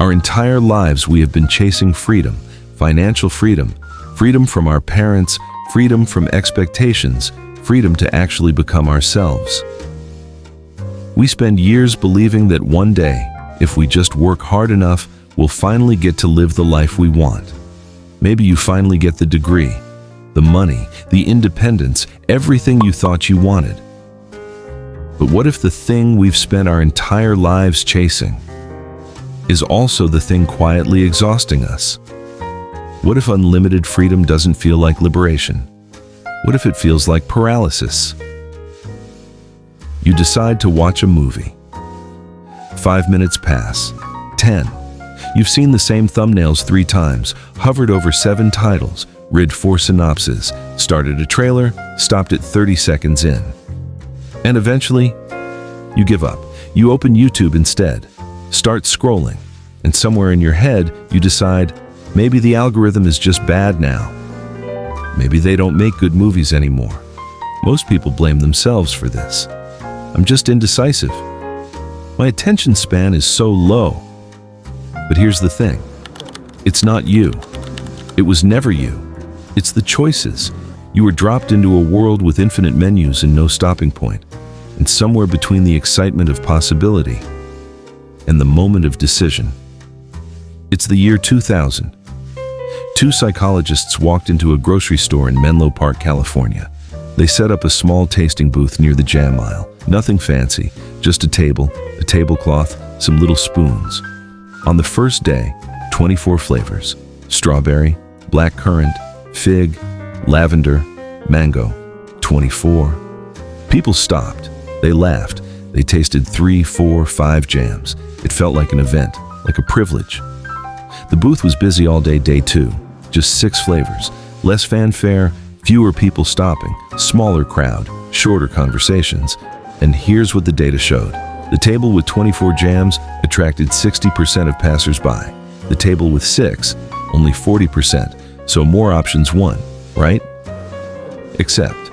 Our entire lives we have been chasing freedom, financial freedom, freedom from our parents, freedom from expectations, freedom to actually become ourselves. We spend years believing that one day, if we just work hard enough, we'll finally get to live the life we want. Maybe you finally get the degree, the money, the independence, everything you thought you wanted. But what if the thing we've spent our entire lives chasing is also the thing quietly exhausting us? What if unlimited freedom doesn't feel like liberation? What if it feels like paralysis? You decide to watch a movie. 5 minutes pass. 10. You've seen the same thumbnails 3 times, hovered over 7 titles, read 4 synopses, started a trailer, stopped at 30 seconds in. And eventually, you give up. You open YouTube instead, start scrolling, and somewhere in your head, you decide, maybe the algorithm is just bad now. Maybe they don't make good movies anymore. Most people blame themselves for this. I'm just indecisive. My attention span is so low. But here's the thing. It's not you. It was never you. It's the choices. You were dropped into a world with infinite menus and no stopping point. And somewhere between the excitement of possibility and the moment of decision. It's the year 2000. 2 psychologists walked into a grocery store in Menlo Park, California. They set up a small tasting booth near the jam aisle. Nothing fancy, just a table, a tablecloth, some little spoons. On the first day, 24 flavors: strawberry, blackcurrant, fig, lavender, mango. 24. People stopped. They laughed. They tasted 3, 4, 5 jams. It felt like an event, like a privilege. The booth was busy all day, day 2. Just 6 flavors. Less fanfare, fewer people stopping, smaller crowd, shorter conversations. And here's what the data showed. The table with 24 jams attracted 60% of passers-by. The table with 6, only 40%. So more options won, right? Except,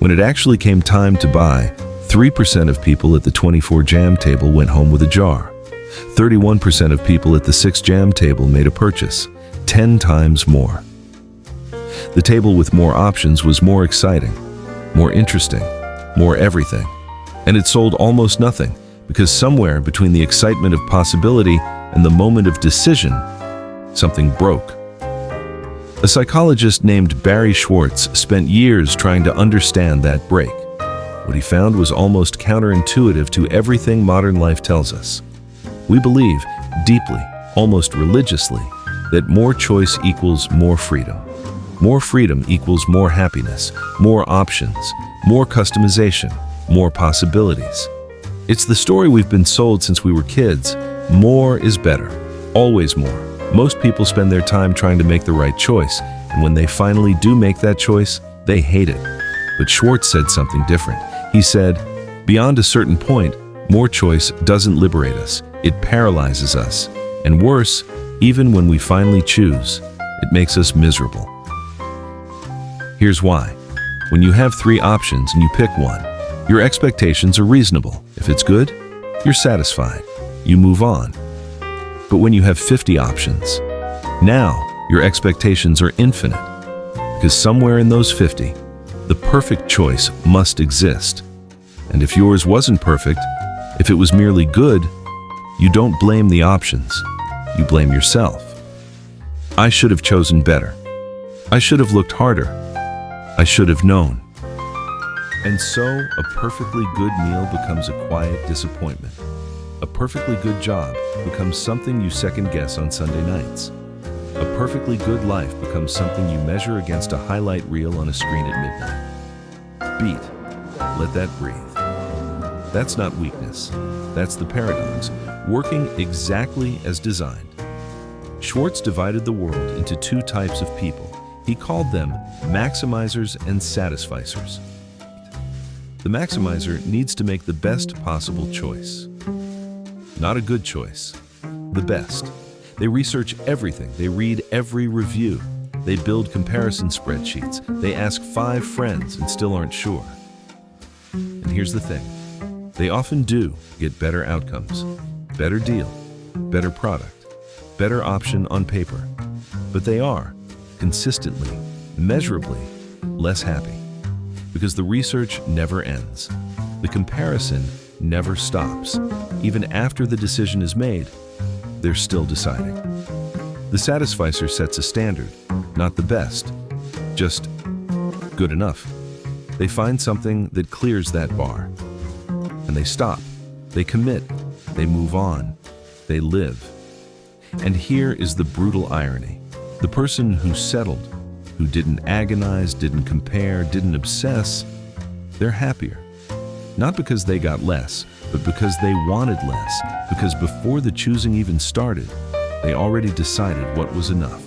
when it actually came time to buy, 3% of people at the 24 jam table went home with a jar. 31% of people at the 6 jam table made a purchase, 10 times more. The table with more options was more exciting, more interesting, more everything. And it sold almost nothing, because somewhere between the excitement of possibility and the moment of decision, something broke. A psychologist named Barry Schwartz spent years trying to understand that break. What he found was almost counterintuitive to everything modern life tells us. We believe, deeply, almost religiously, that more choice equals more freedom. More freedom equals more happiness, more options, more customization, more possibilities. It's the story we've been sold since we were kids. More is better. Always more. Most people spend their time trying to make the right choice, and when they finally do make that choice, they hate it. But Schwartz said something different. He said, beyond a certain point, more choice doesn't liberate us. It paralyzes us. And worse, even when we finally choose, it makes us miserable. Here's why. When you have 3 options and you pick one, your expectations are reasonable. If it's good, you're satisfied. You move on. But when you have 50 options, now your expectations are infinite. Because somewhere in those 50, the perfect choice must exist. And if yours wasn't perfect, if it was merely good, you don't blame the options. You blame yourself. I should have chosen better. I should have looked harder. I should have known. And so, a perfectly good meal becomes a quiet disappointment. A perfectly good job becomes something you second-guess on Sunday nights. A perfectly good life becomes something you measure against a highlight reel on a screen at midnight. Beat. Let that breathe. That's not weakness. That's the paradox, working exactly as designed. Schwartz divided the world into 2 types of people. He called them maximizers and satisficers. The maximizer needs to make the best possible choice. Not a good choice, the best. They research everything, they read every review, they build comparison spreadsheets, they ask 5 friends and still aren't sure. And here's the thing, they often do get better outcomes, better deal, better product. better option on paper. But they are, consistently, measurably, less happy. Because the research never ends. The comparison never stops. Even after the decision is made, they're still deciding. The Satisficer sets a standard, not the best, just good enough. They find something that clears that bar. And they stop, they commit, they move on, they live. And here is the brutal irony. The person who settled, who didn't agonize, didn't compare, didn't obsess, they're happier. Not because they got less, but because they wanted less, because before the choosing even started, they already decided what was enough.